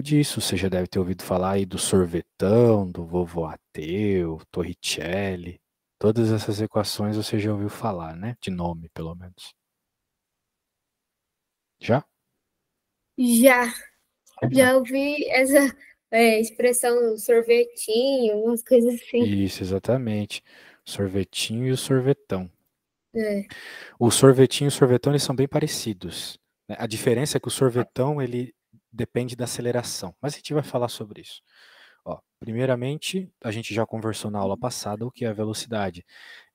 pouco disso. Você já deve ter ouvido falar aí do sorvetão, do Lavoisier, Torricelli. Todas essas equações você já ouviu falar, né? De nome, pelo menos. Já? Já, Já. já ouvi essa expressão sorvetinho, umas coisas assim. Isso, exatamente. Sorvetinho e o sorvetão. É, O sorvetinho e o sorvetão, eles são bem parecidos, né? A diferença é que o sorvetão, ele depende da aceleração. Mas a gente vai falar sobre isso. Ó, primeiramente, a gente já conversou na aula passada o que é a velocidade.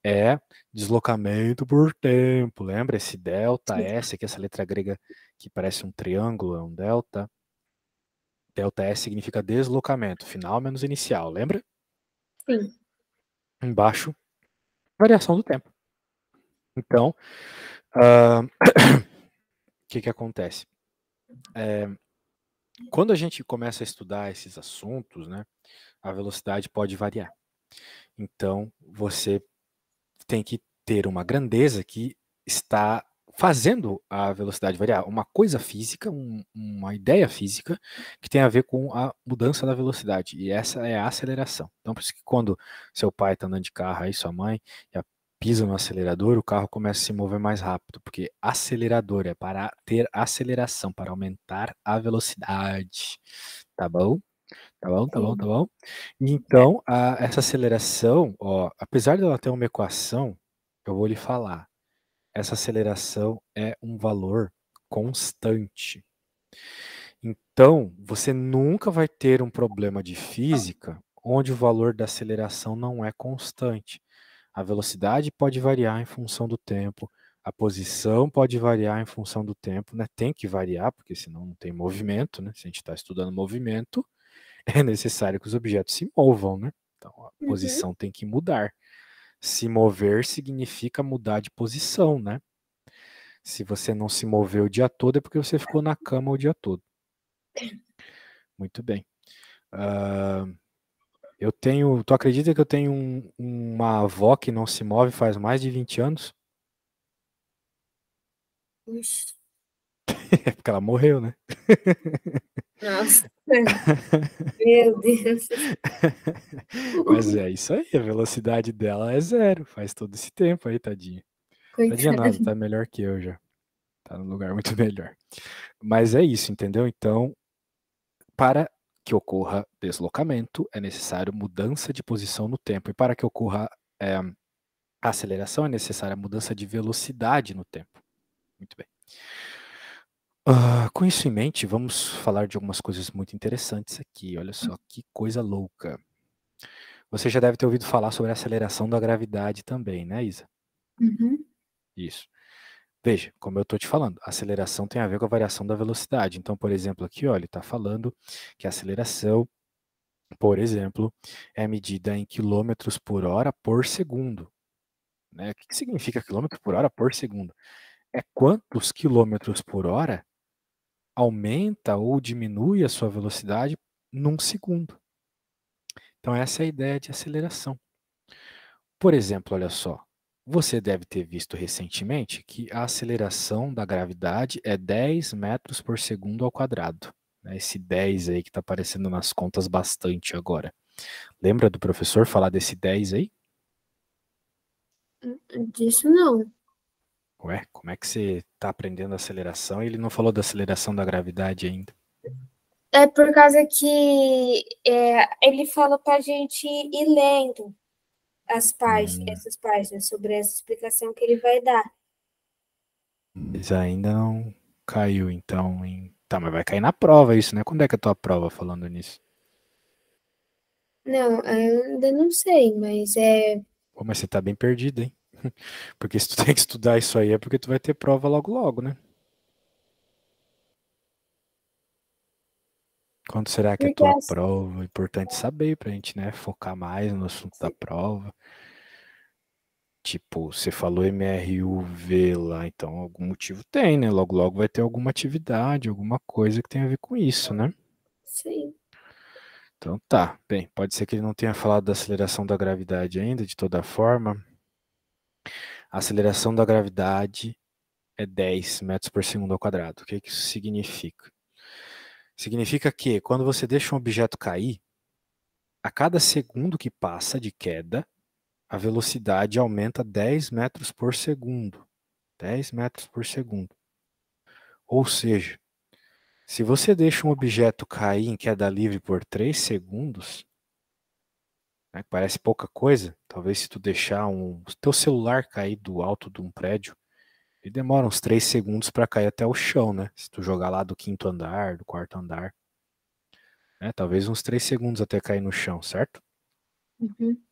É deslocamento por tempo. Lembra esse delta S, aqui essa letra grega que parece um triângulo, é um delta. Delta S significa deslocamento, final menos inicial, lembra? sim. Embaixo, variação do tempo. Então, o que acontece? Quando a gente começa a estudar esses assuntos, né, a velocidade pode variar. Então, você tem que ter uma grandeza que está fazendo a velocidade variar. Uma coisa física, uma ideia física que tem a ver com a mudança da velocidade. E essa é a aceleração. Então, por isso que quando seu pai está andando de carro aí, sua mãe, já pisa no acelerador, o carro começa a se mover mais rápido, porque acelerador é para ter aceleração, para aumentar a velocidade. Tá bom? Tá bom, tá bom, tá Sim. bom. Então, essa aceleração, ó, apesar de ela ter uma equação, eu vou lhe falar, essa aceleração é um valor constante. Então, você nunca vai ter um problema de física onde o valor da aceleração não é constante. A velocidade pode variar em função do tempo, a posição pode variar em função do tempo, né? Tem que variar, porque senão não tem movimento, né? Se a gente está estudando movimento, é necessário que os objetos se movam, né? Então a Uhum. posição tem que mudar. Se mover significa mudar de posição, né? Se você não se moveu o dia todo é porque você ficou na cama o dia todo. Muito bem. Ah, tu acredita que eu tenho uma avó que não se move faz mais de 20 anos? Oxe, É porque ela morreu, né? nossa, meu Deus. Mas é isso aí, a velocidade dela é zero, faz todo esse tempo aí, tadinha. Tadinha nada, Coitada. tá melhor que eu já. Tá num lugar muito melhor. Mas é isso, entendeu? Então, para que ocorra deslocamento, é necessário mudança de posição no tempo. E para que ocorra a aceleração, é necessária mudança de velocidade no tempo. Muito bem. Com isso em mente, vamos falar de algumas coisas muito interessantes aqui. Olha só, que coisa louca. Você já deve ter ouvido falar sobre a aceleração da gravidade também, né, Isa? Uhum. Isso. Veja, como eu estou te falando, a aceleração tem a ver com a variação da velocidade. Então, por exemplo, aqui, olha, ele está falando que a aceleração, por exemplo, é medida em quilômetros por hora por segundo. Né? O que significa quilômetro por hora por segundo? É quantos quilômetros por hora aumenta ou diminui a sua velocidade num segundo. Então, essa é a ideia de aceleração. Por exemplo, olha só, você deve ter visto recentemente que a aceleração da gravidade é 10 metros por segundo ao quadrado. Né? Esse 10 aí que está aparecendo nas contas bastante agora. Lembra do professor falar desse 10 aí? Disso não. Ué, como é que você está aprendendo aceleração e ele não falou da aceleração da gravidade ainda? É por causa que ele fala pra gente ir lendo Hum, essas páginas sobre essa explicação que ele vai dar. mas ainda não caiu, então. Tá, mas vai cair na prova isso, né? Quando é que é a tua prova falando nisso? Não, eu ainda não sei, mas Pô, mas você tá bem perdido, hein? Porque se tu tem que estudar isso aí é porque tu vai ter prova logo logo, né? Quando será que é a porque tua prova? É importante saber pra gente, né, focar mais no assunto da prova. Tipo, você falou MRUV lá, então algum motivo tem, né? Logo logo vai ter alguma atividade, alguma coisa que tem a ver com isso, né? sim. Então tá, bem, pode ser que ele não tenha falado da aceleração da gravidade ainda, de toda forma. A aceleração da gravidade é 10 metros por segundo ao quadrado. O que que isso significa? Significa que quando você deixa um objeto cair, a cada segundo que passa de queda, a velocidade aumenta 10 metros por segundo. 10 metros por segundo. Ou seja, se você deixa um objeto cair em queda livre por 3 segundos, né, parece pouca coisa, talvez se tu deixar o teu celular cair do alto de um prédio, ele demora uns 3 segundos para cair até o chão, né? Se tu jogar lá do quinto andar, do quarto andar, né? Talvez uns 3 segundos até cair no chão, certo? Uhum.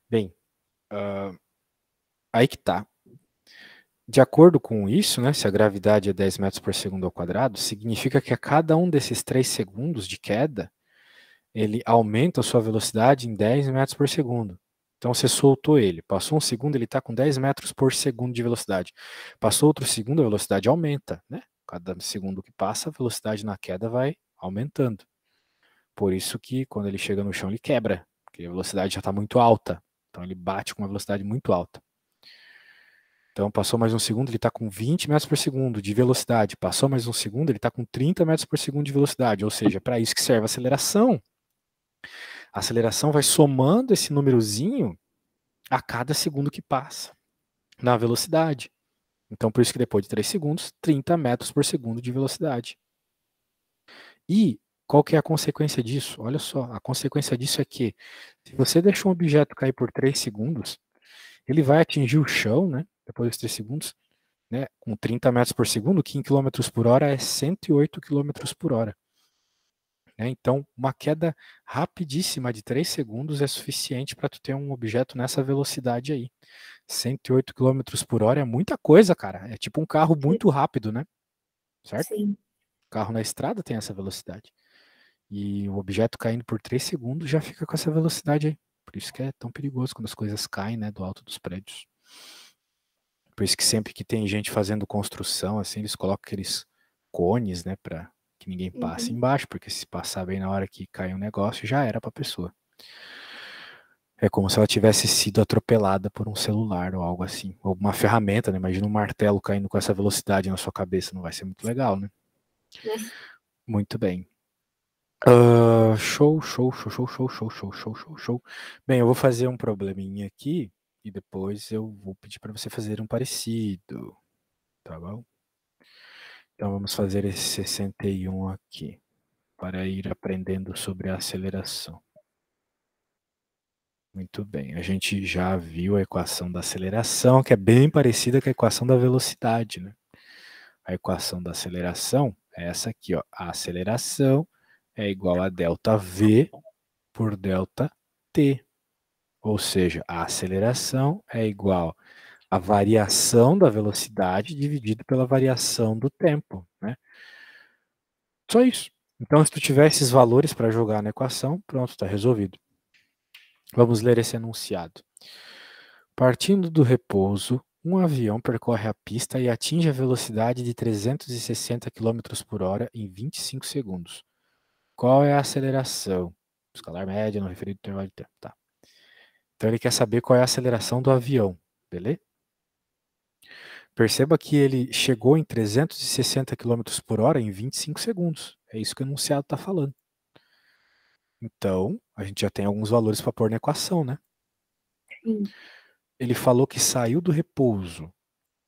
Bem, aí que tá. De acordo com isso, né, se a gravidade é 10 metros por segundo ao quadrado, significa que a cada um desses 3 segundos de queda, ele aumenta a sua velocidade em 10 metros por segundo. Então você soltou ele, passou um segundo, ele está com 10 metros por segundo de velocidade. Passou outro segundo, a velocidade aumenta, né? Cada segundo que passa, a velocidade na queda vai aumentando. Por isso que quando ele chega no chão, ele quebra, porque a velocidade já está muito alta. Então ele bate com uma velocidade muito alta. Então passou mais um segundo, ele está com 20 metros por segundo de velocidade. Passou mais um segundo, ele está com 30 metros por segundo de velocidade. Ou seja, para isso que serve a aceleração. A aceleração vai somando esse númerozinho a cada segundo que passa na velocidade. Então, por isso que depois de 3 segundos, 30 metros por segundo de velocidade. E qual que é a consequência disso? Olha só, a consequência disso é que se você deixa um objeto cair por 3 segundos, ele vai atingir o chão, né, depois dos 3 segundos, né, com 30 metros por segundo, que em quilômetros por hora é 108 quilômetros por hora. Então, uma queda rapidíssima de 3 segundos é suficiente para tu ter um objeto nessa velocidade aí. 108 quilômetros por hora é muita coisa, cara. É tipo um carro muito rápido, né? Certo? Sim. O carro na estrada tem essa velocidade. E o objeto caindo por 3 segundos já fica com essa velocidade aí. Por isso que é tão perigoso quando as coisas caem, né, do alto dos prédios. Por isso que sempre que tem gente fazendo construção, assim, eles colocam aqueles cones, né, para que ninguém passe Uhum. embaixo, porque se passar bem na hora que cai um negócio, já era para a pessoa. É como se ela tivesse sido atropelada por um celular ou algo assim. Ou uma ferramenta, né? Imagina um martelo caindo com essa velocidade na sua cabeça. Não vai ser muito legal, né? Né? Muito bem. Show, show, show, show, show, show, show, show, show, show. Bem, eu vou fazer um probleminha aqui e depois eu vou pedir para você fazer um parecido. Tá bom? Então vamos fazer esse 61 aqui para ir aprendendo sobre a aceleração. Muito bem, a gente já viu a equação da aceleração, que é bem parecida com a equação da velocidade, né? A equação da aceleração é essa aqui, ó. A aceleração é igual a ΔV por ΔT. Ou seja, a aceleração é igual à variação da velocidade dividido pela variação do tempo, né? Só isso. Então, se tu tiver esses valores para jogar na equação, pronto, está resolvido. Vamos ler esse enunciado. Partindo do repouso, um avião percorre a pista e atinge a velocidade de 360 km por hora em 25 segundos. Qual é a aceleração? Escalar média no referido intervalo de tempo. Tá. Então ele quer saber qual é a aceleração do avião, beleza? Perceba que ele chegou em 360 km por hora em 25 segundos. É isso que o enunciado está falando. Então, a gente já tem alguns valores para pôr na equação, né? Sim. Ele falou que saiu do repouso.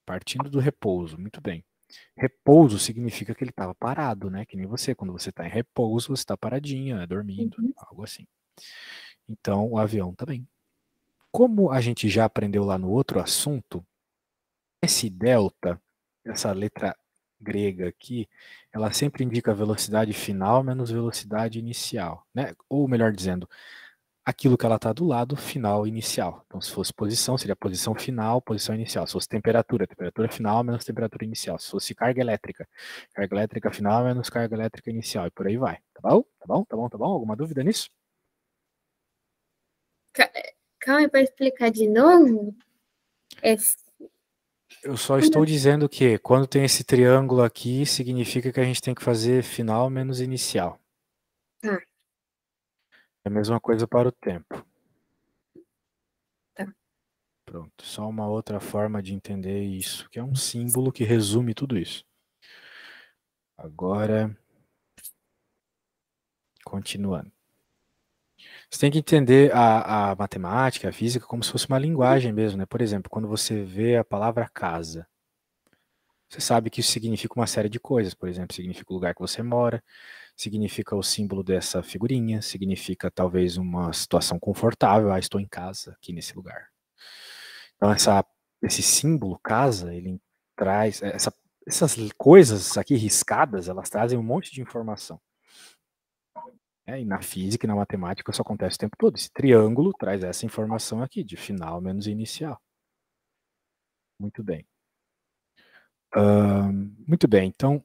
Partindo do repouso, muito bem. Repouso significa que ele estava parado, né? Que nem você, quando você está em repouso, você está paradinho, né? Dormindo, Uhum. algo assim. Então, o avião também. Como a gente já aprendeu lá no outro assunto, esse delta, essa letra grega aqui, ela sempre indica a velocidade final menos velocidade inicial, né? Ou melhor dizendo, aquilo que ela está do lado, final inicial. Então, se fosse posição, seria posição final, posição inicial. Se fosse temperatura, temperatura final menos temperatura inicial. Se fosse carga elétrica final menos carga elétrica inicial. E por aí vai. Tá bom? Tá bom? Tá bom? Tá bom? Alguma dúvida nisso? Ca- Calma, para explicar de novo. É... Eu só estou dizendo que quando tem esse triângulo aqui, significa que a gente tem que fazer final menos inicial. Tá, É a mesma coisa para o tempo. tá. Pronto. Só uma outra forma de entender isso, que é um símbolo que resume tudo isso. Agora, Continuando. Você tem que entender a matemática, a física, como se fosse uma linguagem mesmo, né? Por exemplo, quando você vê a palavra casa, você sabe que isso significa uma série de coisas. Por exemplo, significa o lugar que você mora, significa o símbolo dessa figurinha, significa talvez uma situação confortável. Ah, estou em casa, aqui nesse lugar. Então, esse símbolo, casa, ele traz. Essas coisas aqui riscadas, elas trazem um monte de informação. E na física e na matemática isso acontece o tempo todo. Esse triângulo traz essa informação aqui, de final menos inicial. Muito bem. Muito bem, então,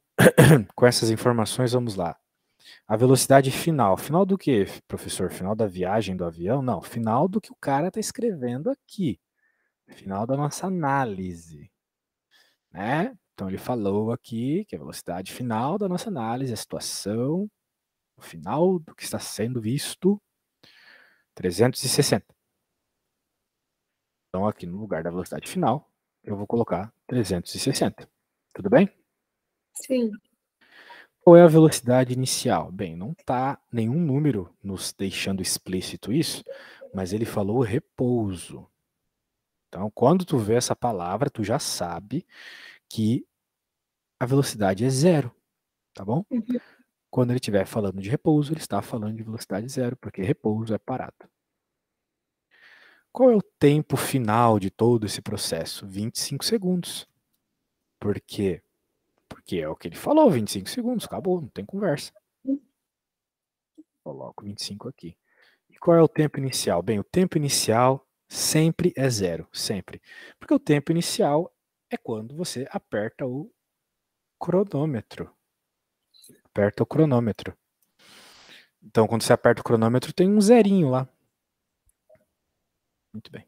com essas informações, vamos lá. A velocidade final. Final do quê, professor? Final da viagem do avião? Não, final do que o cara está escrevendo aqui. Final da nossa análise. Né? Então, ele falou aqui que a velocidade final da nossa análise, a situação, o final do que está sendo visto, 360. Então, aqui no lugar da velocidade final, eu vou colocar 360. Tudo bem? Sim. Qual é a velocidade inicial? Bem, não está nenhum número nos deixando explícito isso, mas ele falou repouso. Então, quando tu vê essa palavra, tu já sabe que a velocidade é zero, tá bom? Uhum. Quando ele estiver falando de repouso, ele está falando de velocidade zero, porque repouso é parado. Qual é o tempo final de todo esse processo? 25 segundos. Por quê? Porque é o que ele falou, 25 segundos, acabou, não tem conversa. Coloco 25 aqui. E qual é o tempo inicial? Bem, o tempo inicial sempre é zero, sempre. Porque o tempo inicial é quando você aperta o cronômetro. Aperta o cronômetro. Então, quando você aperta o cronômetro, tem um zerinho lá. Muito bem.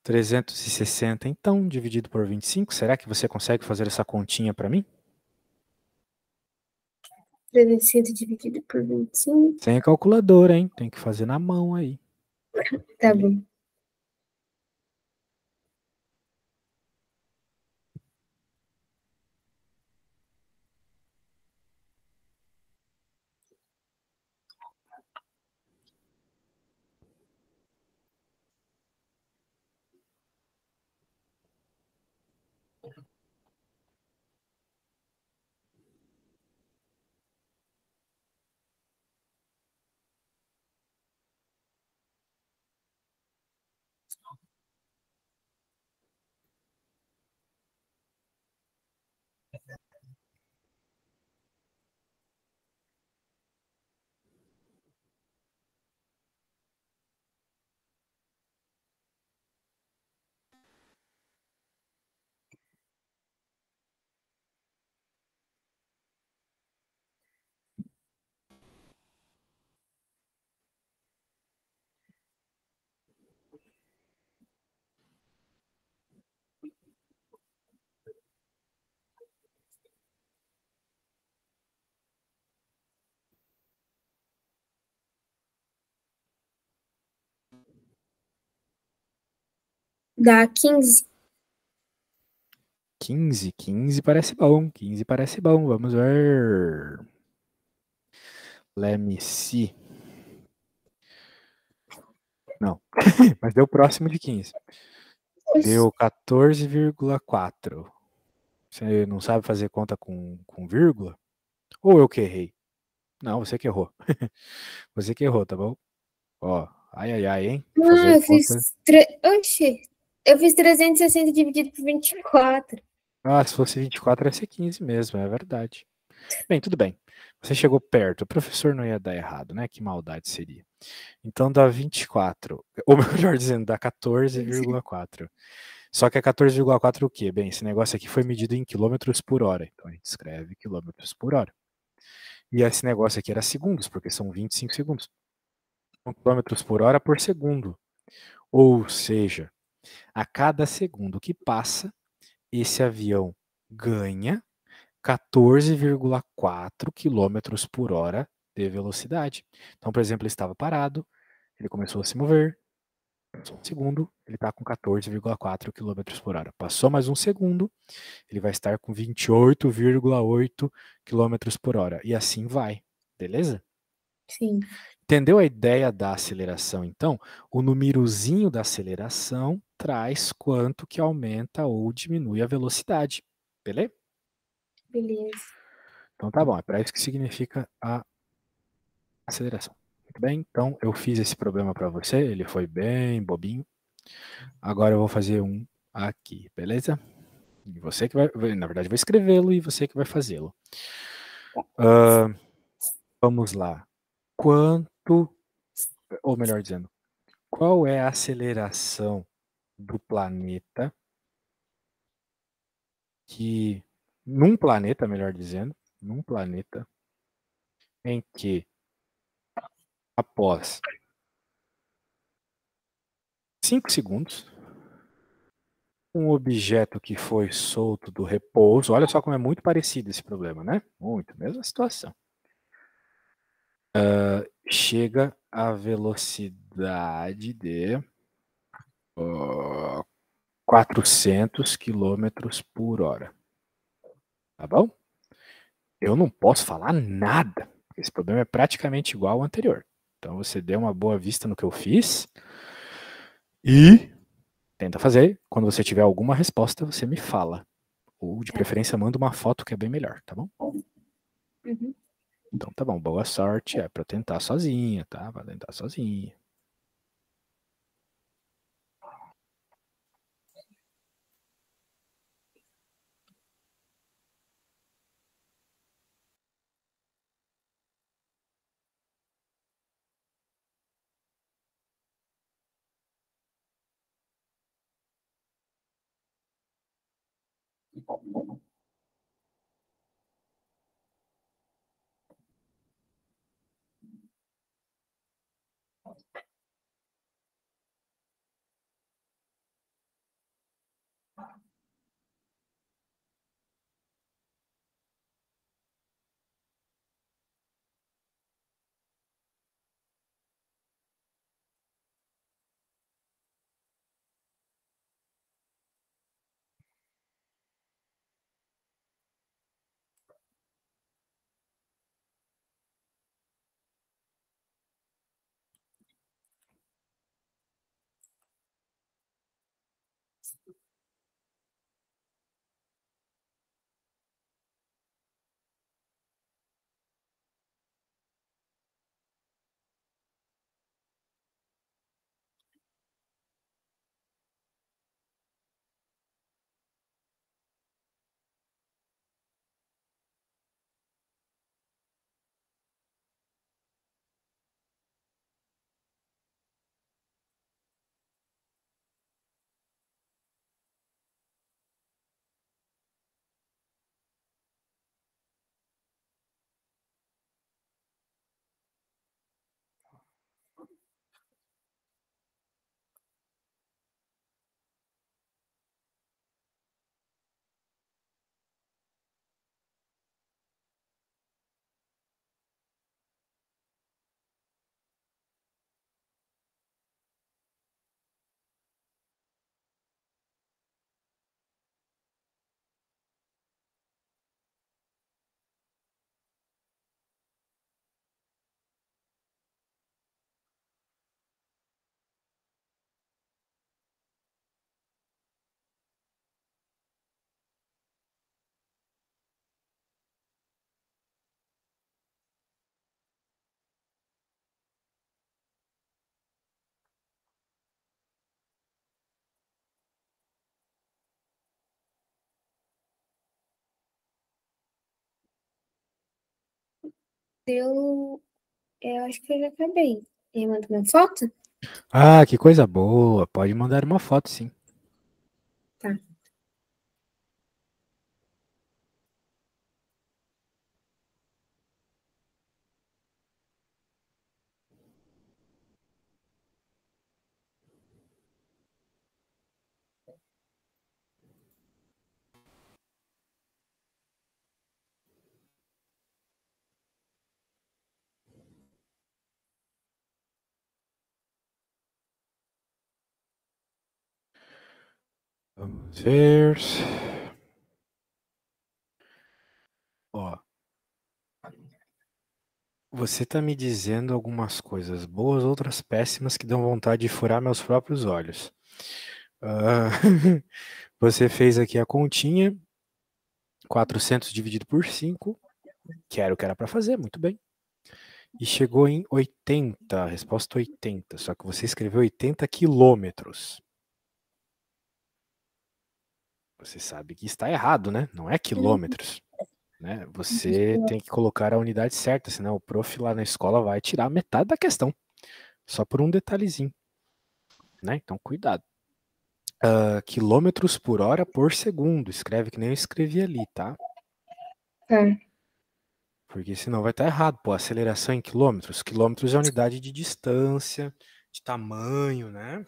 360, então, dividido por 25. Será que você consegue fazer essa continha para mim? 300 dividido por 25. Sem a calculadora, hein? Tem que fazer na mão aí. Tá bom. Dá 15. 15 parece bom. 15 parece bom. Vamos ver. Let me see. Não, mas deu próximo de 15. Deu 14,4. Você não sabe fazer conta com vírgula? Ou eu que errei? Não, você que errou. Você que errou, tá bom? Ó, ai, ai, ai, hein? Ah, Fazer eu conta. fiz. Oxi. Eu fiz 360 dividido por 24. Ah, se fosse 24 ia ser 15 mesmo, é verdade. Bem, tudo bem. Você chegou perto. O professor não ia dar errado, né? Que maldade seria. Então dá 24. Ou melhor dizendo, dá 14,4. Só que é 14,4 o quê? Bem, esse negócio aqui foi medido em quilômetros por hora. Então a gente escreve quilômetros por hora. E esse negócio aqui era segundos, porque são 25 segundos. Então, quilômetros por hora por segundo. Ou seja, a cada segundo que passa, esse avião ganha 14,4 quilômetros por hora de velocidade. Então, por exemplo, ele estava parado, ele começou a se mover, passou um segundo, ele está com 14,4 km por hora. Passou mais um segundo, ele vai estar com 28,8 km por hora. E assim vai, beleza? Sim. Entendeu a ideia da aceleração, então? O númerozinho da aceleração traz quanto que aumenta ou diminui a velocidade. Beleza? Beleza. Então tá bom, é para isso que significa a aceleração. Muito bem, então eu fiz esse problema para você, ele foi bem bobinho. Agora eu vou fazer um aqui, beleza? E você que vai, na verdade, vou escrevê-lo e você que vai fazê-lo. Vamos lá. Quanto, ou melhor dizendo, qual é a aceleração do planeta que, num planeta, melhor dizendo, num planeta em que, após 5 segundos, um objeto que foi solto do repouso, olha só como é muito parecido esse problema, né? Muito, mesma situação. Chega à velocidade de 400 quilômetros por hora. Tá bom? Eu não posso falar nada. Esse problema é praticamente igual ao anterior. Então você dê uma boa vista no que eu fiz e tenta fazer. Quando você tiver alguma resposta, você me fala. Ou de Tá. preferência manda uma foto que é bem melhor, tá bom? Uhum. Então tá bom, boa sorte. É pra tentar sozinha, tá? Vai tentar sozinha. Eu acho que eu já acabei. Eu mando uma foto? Ah, que coisa boa. Pode mandar uma foto, sim. Tá. Vamos ver. Ó, Você está me dizendo algumas coisas boas, outras péssimas que dão vontade de furar meus próprios olhos. Ah, você fez aqui a continha, 400 dividido por 5, que era o que era para fazer, muito bem. E chegou em 80, resposta 80, só que você escreveu 80 quilômetros. Você sabe que está errado, né? Não é quilômetros. Né? Você tem que colocar a unidade certa, senão o prof lá na escola vai tirar metade da questão. Só por um detalhezinho. Né? Então, cuidado. Quilômetros por hora por segundo. Escreve que nem eu escrevi ali, tá? Tá. Porque senão vai estar errado. Pô, aceleração em quilômetros. Quilômetros é unidade de distância, de tamanho, né?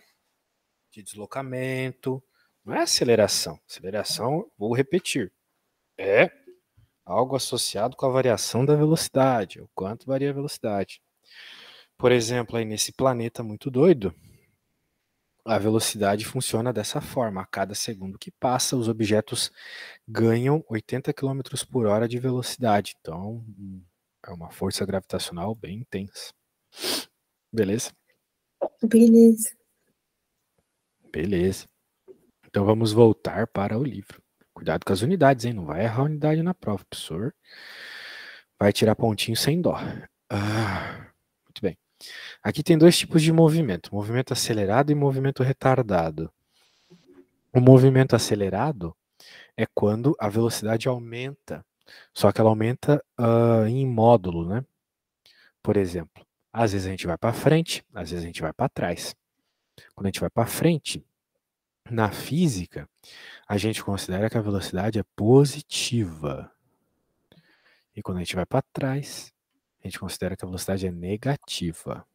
De deslocamento. Não é aceleração. Aceleração, vou repetir, é algo associado com a variação da velocidade, o quanto varia a velocidade. Por exemplo, aí nesse planeta muito doido, a velocidade funciona dessa forma. A cada segundo que passa, os objetos ganham 80 km por hora de velocidade. Então, é uma força gravitacional bem intensa. Beleza? Beleza. Beleza. Então, vamos voltar para o livro. Cuidado com as unidades, hein? Não vai errar a unidade na prova, professor. Vai tirar pontinho sem dó. Muito bem. Aqui tem dois tipos de movimento: movimento acelerado e movimento retardado. O movimento acelerado é quando a velocidade aumenta, só que ela aumenta em módulo, né? Por exemplo, às vezes a gente vai para frente, às vezes a gente vai para trás. Quando a gente vai para frente, na física, a gente considera que a velocidade é positiva. E quando a gente vai para trás, a gente considera que a velocidade é negativa.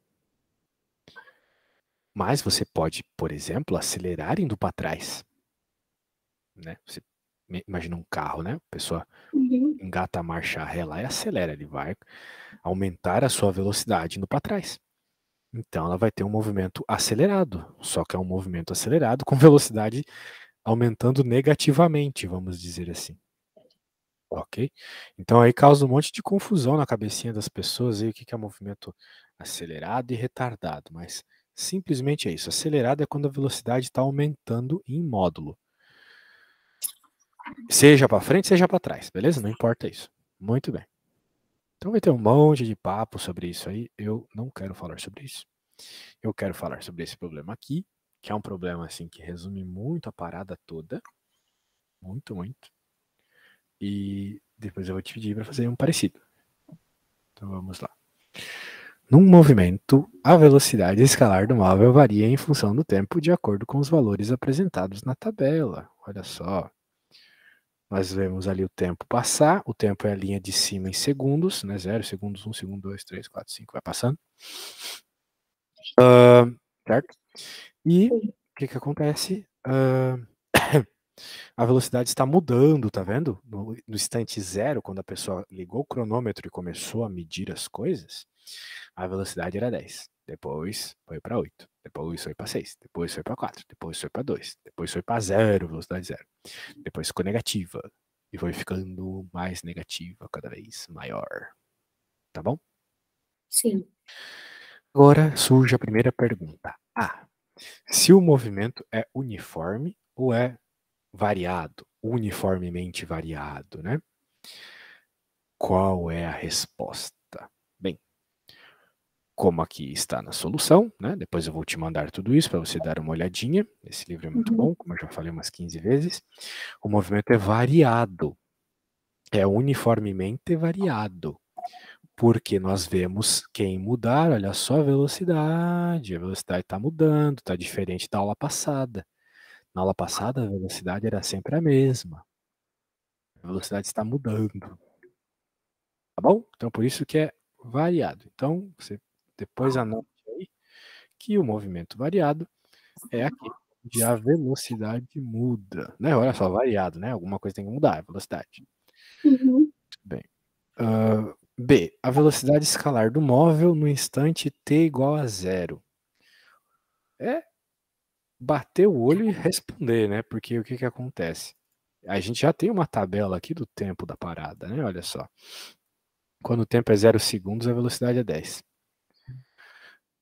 Mas você pode, por exemplo, acelerar indo para trás. Né? Você imagina um carro, né? A pessoa engata a marcha ré lá e acelera. Ele vai aumentar a sua velocidade indo para trás. Então ela vai ter um movimento acelerado. Só que é um movimento acelerado com velocidade aumentando negativamente, vamos dizer assim. Ok? Então aí causa um monte de confusão na cabecinha das pessoas aí, o que é movimento acelerado e retardado. Mas simplesmente é isso. Acelerado é quando a velocidade está aumentando em módulo. Seja para frente, seja para trás, beleza? Não importa isso. Muito bem. Então vai ter um monte de papo sobre isso aí. Eu não quero falar sobre isso. Eu quero falar sobre esse problema aqui, que é um problema assim que resume muito a parada toda. Muito, muito. E depois eu vou te pedir para fazer um parecido. Então vamos lá. Num movimento, a velocidade escalar do móvel varia em função do tempo de acordo com os valores apresentados na tabela. Olha só. Nós vemos ali o tempo passar, o tempo é a linha de cima em segundos, né? 0 segundos, 1 segundo, 2, 3, 4, 5, vai passando. Certo? E o que acontece? A velocidade está mudando, tá vendo? No instante zero, quando a pessoa ligou o cronômetro e começou a medir as coisas, a velocidade era 10. Depois foi para 8. Depois foi para 6. Depois foi para 4. Depois foi para 2. Depois foi para 0, velocidade 0. Depois ficou negativa. E foi ficando mais negativa, cada vez maior. Tá bom? Sim. Agora surge a primeira pergunta. Se o movimento é uniforme ou é variado? Uniformemente variado, né? Qual é a resposta? Bem, como aqui está na solução, né? Depois eu vou te mandar tudo isso para você dar uma olhadinha. Esse livro é muito bom, como eu já falei umas 15 vezes. O movimento é variado. É uniformemente variado. Porque nós vemos quem mudar, olha só a velocidade está mudando, está diferente da aula passada. Na aula passada, a velocidade era sempre a mesma. A velocidade está mudando. Tá bom? Então, por isso que é variado. Então, você depois anote aí que o movimento variado é aquele onde a velocidade muda. Né? Olha só, variado, né? Alguma coisa tem que mudar, a velocidade. Uhum. Bem. B. A velocidade escalar do móvel no instante t igual a 0. É bater o olho e responder, né? Porque o que acontece? A gente já tem uma tabela aqui do tempo da parada, né? Olha só. Quando o tempo é 0 segundos, a velocidade é 10.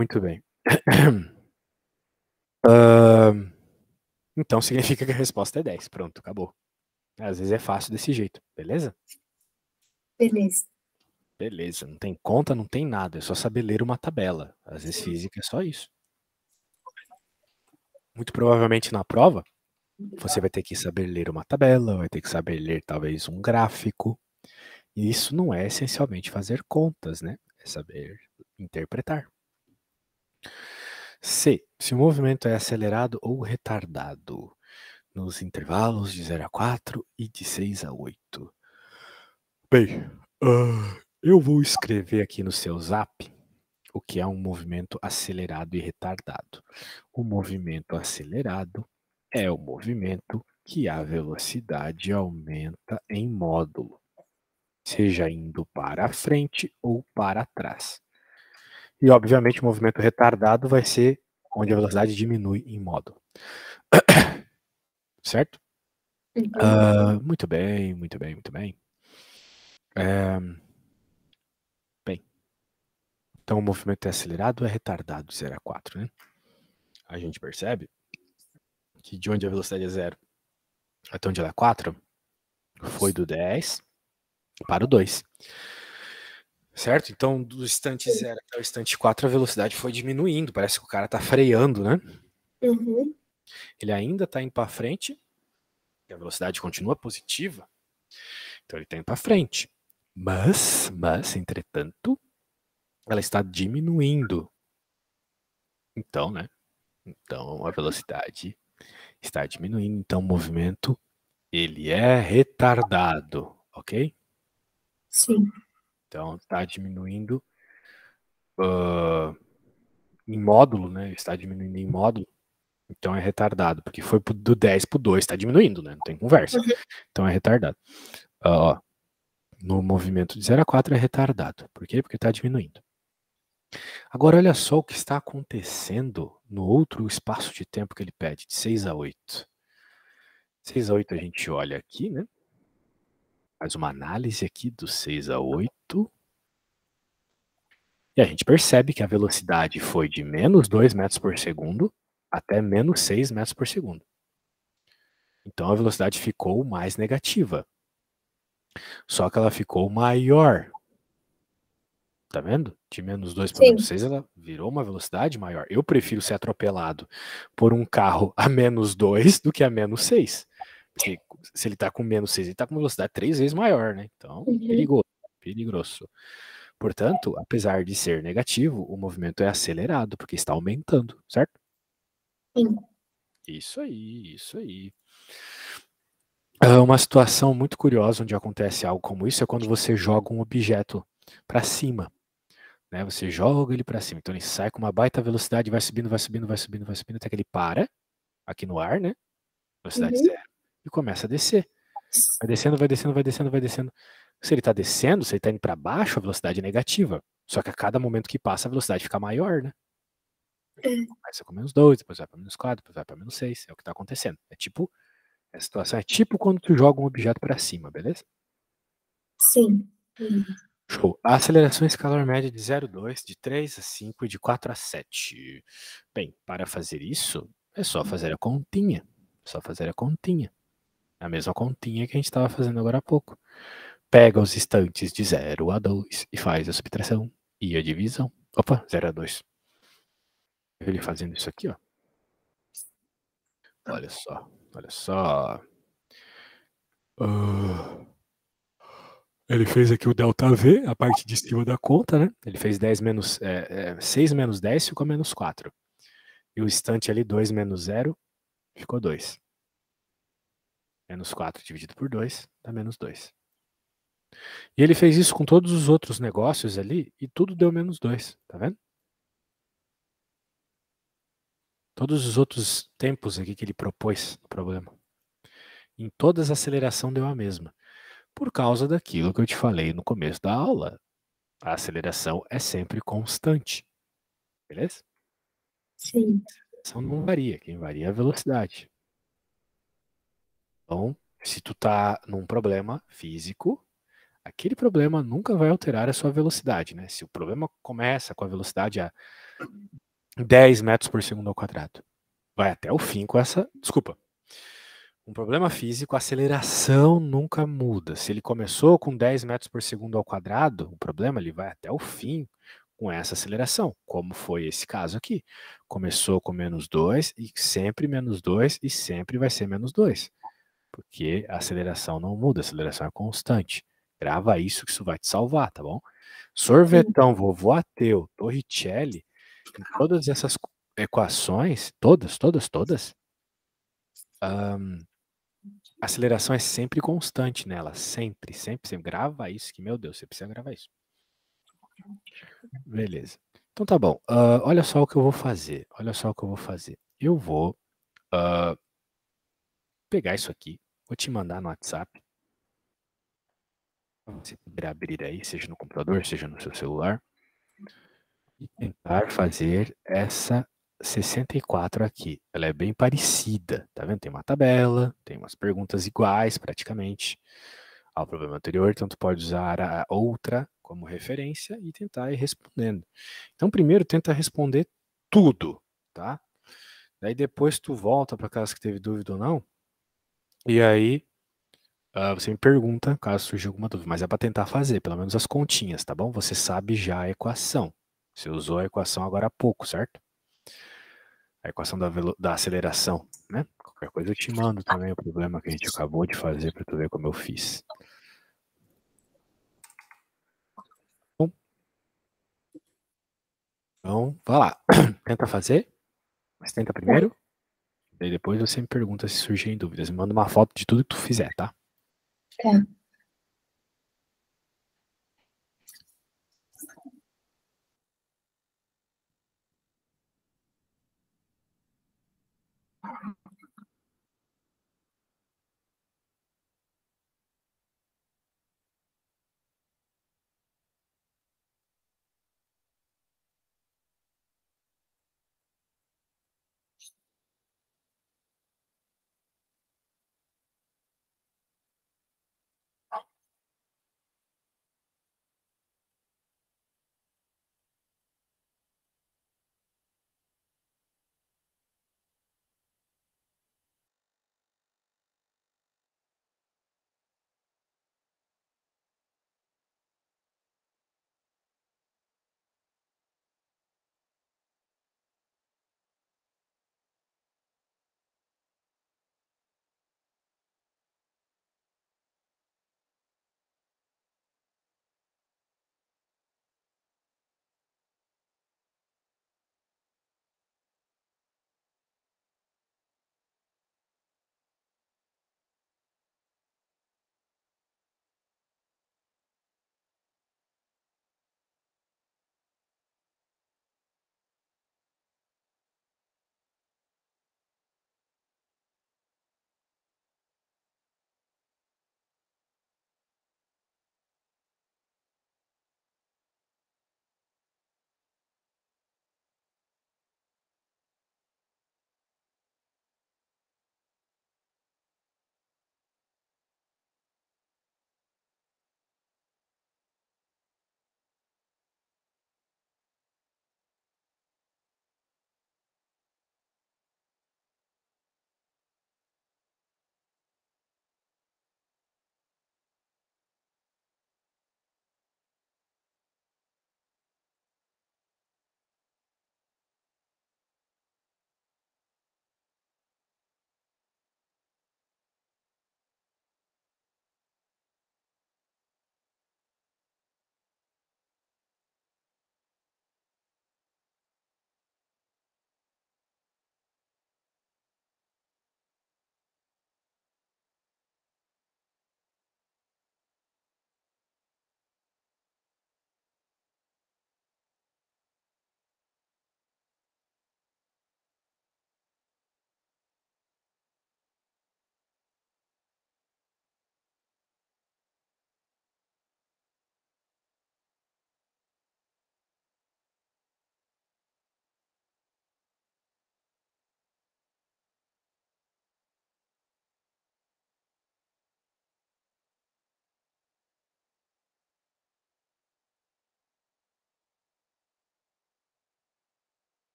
Muito bem. Então significa que a resposta é 10. Pronto, acabou. Às vezes é fácil desse jeito, beleza? Beleza. Beleza, não tem conta, não tem nada, é só saber ler uma tabela. Às vezes física é só isso. Muito provavelmente na prova, você vai ter que saber ler uma tabela, vai ter que saber ler talvez um gráfico. E isso não é essencialmente fazer contas, né? É saber interpretar. C. Se o movimento é acelerado ou retardado nos intervalos de 0 a 4 e de 6 a 8. Bem, eu vou escrever aqui no seu zap o que é um movimento acelerado e retardado. O movimento acelerado é o movimento que a velocidade aumenta em módulo, seja indo para frente ou para trás. E, obviamente, o movimento retardado vai ser onde a velocidade diminui em módulo. Certo? Muito bem, muito bem, muito bem. Bem, então o movimento é acelerado ou é retardado de 0 a 4, né? A gente percebe que de onde a velocidade é 0 até onde ela é 4, foi do 10 para o 2. Certo? Então, do instante 0 até o instante 4, a velocidade foi diminuindo. Parece que o cara tá freando, né? Uhum. Ele ainda tá indo para frente, e a velocidade continua positiva. Então, ele tá indo para frente. Mas, entretanto, ela está diminuindo. Então, né? Então, a velocidade está diminuindo. Então, o movimento, ele é retardado, ok? Sim. Então, está diminuindo em módulo, né? Está diminuindo em módulo. Então, é retardado, porque foi do 10 para o 2, está diminuindo, né? Não tem conversa. Então, é retardado. Ó, no movimento de 0 a 4 é retardado. Por quê? Porque está diminuindo. Agora, olha só o que está acontecendo no outro espaço de tempo que ele pede, de 6 a 8. 6 a 8 a gente olha aqui, né? Faz uma análise aqui do 6 a 8. E a gente percebe que a velocidade foi de menos 2 metros por segundo até menos 6 metros por segundo. Então a velocidade ficou mais negativa. Só que ela ficou maior. Tá vendo? De menos 2 para menos 6, ela virou uma velocidade maior. Eu prefiro ser atropelado por um carro a menos 2 do que a menos 6. Porque se ele tá com menos 6, ele tá com uma velocidade 3 vezes maior, né? Então, perigoso, perigoso. Portanto, apesar de ser negativo, o movimento é acelerado, porque está aumentando, certo? Sim. Isso aí, isso aí. Uma situação muito curiosa onde acontece algo como isso é quando você joga um objeto para cima. Né? Você joga ele para cima. Então ele sai com uma baita velocidade, vai subindo, vai subindo, vai subindo, vai subindo, até que ele para aqui no ar, né? Velocidade zero. E começa a descer. Vai descendo, vai descendo, vai descendo, vai descendo. Se ele está descendo, se ele está indo para baixo, a velocidade é negativa. Só que a cada momento que passa, a velocidade fica maior, né? Começa com menos 2, depois vai para menos 4, depois vai para menos 6. É o que está acontecendo. É tipo, a situação é tipo quando tu joga um objeto para cima, beleza? Sim. Show. A aceleração escalar média de 0 a 2, de 3 a 5 e de 4 a 7. Bem, para fazer isso, é só fazer a continha. Só fazer a continha. A mesma continha que a gente estava fazendo agora há pouco. Pega os instantes de 0 a 2 e faz a subtração e a divisão. Opa, 0 a 2. Ele fazendo isso aqui, ó. Olha só, olha só. Ele fez aqui o ΔV, a parte de cima da conta, né? Ele fez 10 menos, 6 menos 10 ficou menos 4. E o instante ali, 2 menos 0, ficou 2. Menos 4 dividido por 2 dá menos 2. E ele fez isso com todos os outros negócios ali e tudo deu menos 2, tá vendo? Todos os outros tempos aqui que ele propôs no problema. Em todas a aceleração deu a mesma. Por causa daquilo que eu te falei no começo da aula. A aceleração é sempre constante. Beleza? Sim. A aceleração não varia, quem varia é a velocidade. Então, se tu tá num problema físico, aquele problema nunca vai alterar a sua velocidade, né? Se o problema começa com a velocidade a 10 metros por segundo ao quadrado, vai até o fim com essa. Desculpa. Um problema físico, a aceleração nunca muda. Se ele começou com 10 metros por segundo ao quadrado, o problema ele vai até o fim com essa aceleração, como foi esse caso aqui. Começou com -2 e sempre -2 e sempre vai ser -2, porque a aceleração não muda, a aceleração é constante. Grava isso que isso vai te salvar, tá bom? Sorvetão, vovô ateu, Torricelli, em todas essas equações, todas, a aceleração é sempre constante nela, sempre. Grava isso, que meu Deus, você precisa gravar isso. Beleza. Então tá bom. Olha só o que eu vou fazer. Eu vou pegar isso aqui, vou te mandar no WhatsApp. Você poderá abrir aí, seja no computador, seja no seu celular, e tentar fazer essa 64 aqui. Ela é bem parecida, tá vendo? Tem uma tabela, tem umas perguntas iguais praticamente ao problema anterior, então tu pode usar a outra como referência e tentar ir respondendo. Então primeiro tenta responder tudo, tá? Daí depois tu volta para aquelas que teve dúvida ou não, e aí você me pergunta caso surja alguma dúvida, mas é para tentar fazer, pelo menos as continhas, tá bom? Você sabe já a equação. Você usou a equação agora há pouco, certo? A equação da aceleração, né? Qualquer coisa eu te mando também o problema que a gente acabou de fazer para tu ver como eu fiz. Bom, então, vai lá. Tenta fazer, mas tenta primeiro. Daí depois você me pergunta se surgem dúvidas. Me manda uma foto de tudo que tu fizer, tá? Tá.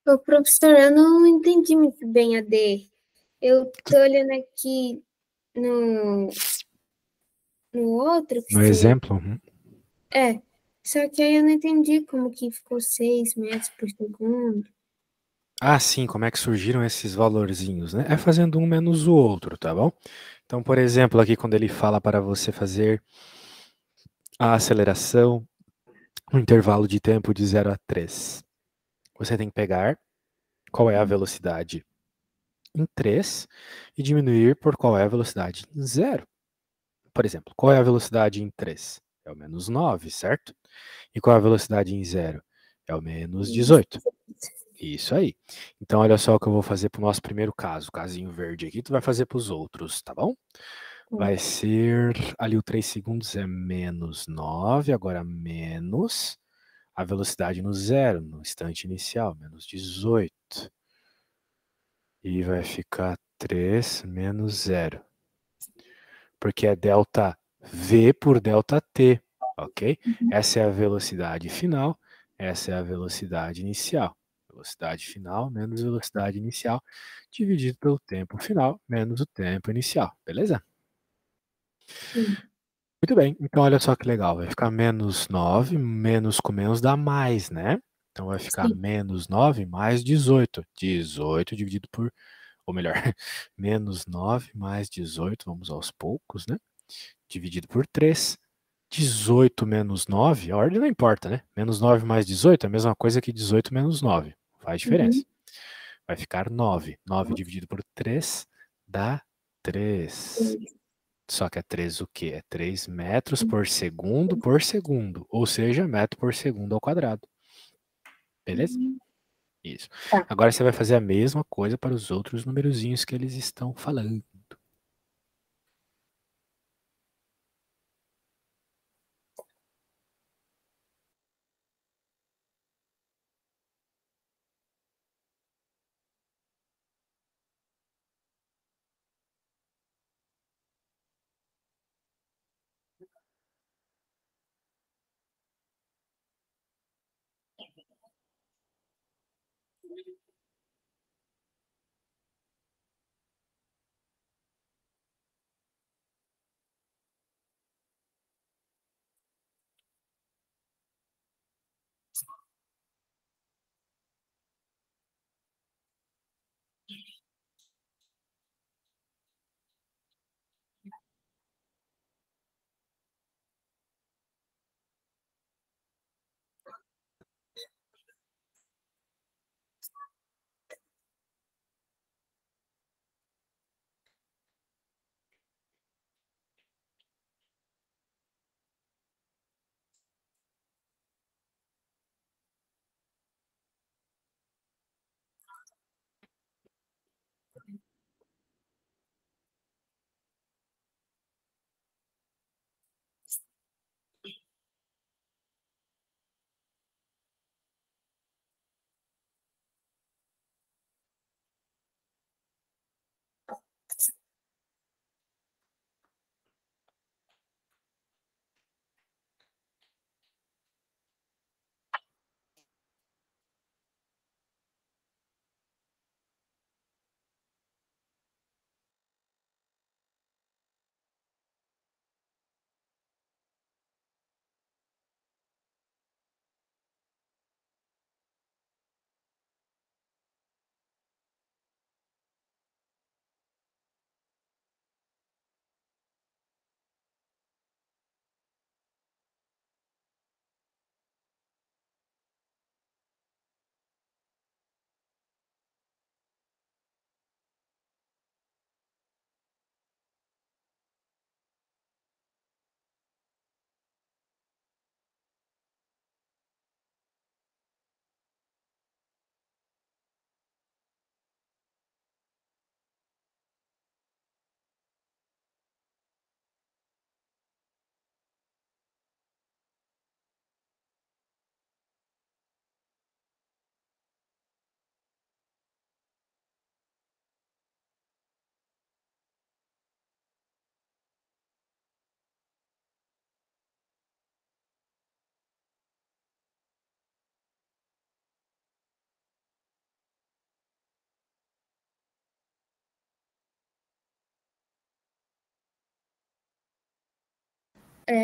Ô, professor, eu não entendi muito bem a D. Eu tô olhando aqui no, no outro que No você. exemplo, É, só que aí eu não entendi como que ficou 6 metros por segundo. ah, sim, como é que surgiram esses valorzinhos, né? É fazendo um menos o outro, tá bom? Então, por exemplo, aqui quando ele fala para você fazer a aceleração no intervalo de tempo de 0 a 3, você tem que pegar qual é a velocidade em 3 e diminuir por qual é a velocidade em 0. Por exemplo, qual é a velocidade em 3? É o menos 9, certo? E qual é a velocidade em 0? É o menos 18. Isso aí. Então, olha só o que eu vou fazer para o nosso primeiro caso. O casinho verde aqui, tu vai fazer para os outros, tá bom? Vai ser, ali o 3 segundos é menos 9, agora menos a velocidade no zero, no instante inicial, menos 18. E vai ficar 3 menos 0. Porque é delta V por delta T, ok? Essa é a velocidade final, essa é a velocidade inicial. Velocidade final menos velocidade inicial, dividido pelo tempo final menos o tempo inicial, beleza? Sim, Muito bem, então olha só que legal, vai ficar menos 9, menos com menos dá mais, né? Então vai ficar sim. menos 9 mais 18. 18 dividido por, ou melhor, menos 9 mais 18, vamos aos poucos, né? Dividido por 3. 18 menos 9, a ordem não importa, né? Menos 9 mais 18 é a mesma coisa que 18 menos 9. Faz diferença. Uhum. Vai ficar 9. 9 dividido por 3 dá 3. Só que é 3 o quê? É 3 metros por segundo. Ou seja, metro por segundo ao quadrado. Beleza? Isso. Tá. Agora você vai fazer a mesma coisa para os outros numerozinhos que eles estão falando.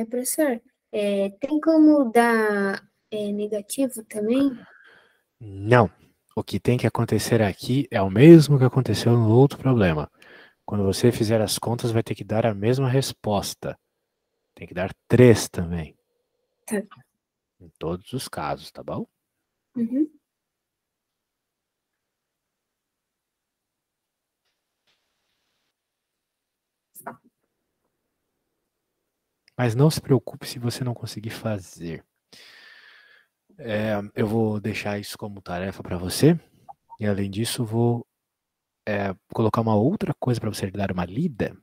Professor, tem como dar negativo também? Não. O que tem que acontecer aqui é o mesmo que aconteceu no outro problema. Quando você fizer as contas, vai ter que dar a mesma resposta. Tem que dar 3 também. Tá. Em todos os casos, tá bom? Uhum. Mas não se preocupe se você não conseguir fazer. Eu vou deixar isso como tarefa para você. E além disso, vou colocar uma outra coisa para você dar uma lida.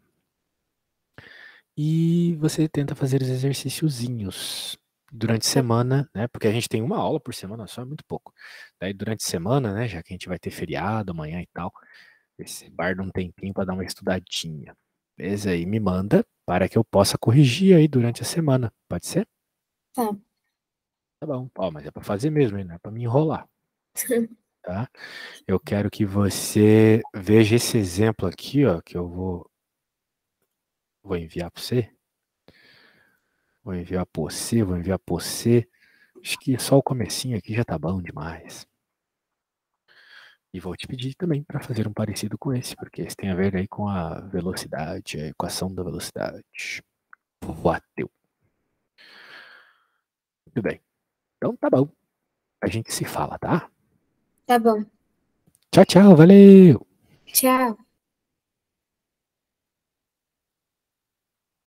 E você tenta fazer os exercíciozinhos durante a Tá. semana, né? Porque a gente tem uma aula por semana, só é muito pouco. Daí durante a semana, né? Já que a gente vai ter feriado amanhã e tal, esse guarda um tempinho para dar uma estudadinha. Beleza? E me manda para que eu possa corrigir aí durante a semana. Pode ser? Tá. Tá bom. Ó, mas é para fazer mesmo, hein? Não é para me enrolar, tá? Eu quero que você veja esse exemplo aqui, ó, que eu vou enviar para você. Vou enviar para você, vou enviar para você. Acho que só o comecinho aqui já tá bom demais. E vou te pedir também para fazer um parecido com esse, porque esse tem a ver aí com a velocidade, a equação da velocidade. Bateu. Muito bem. Então tá bom. A gente se fala, tá? Tá bom. Tchau, tchau, valeu! Tchau.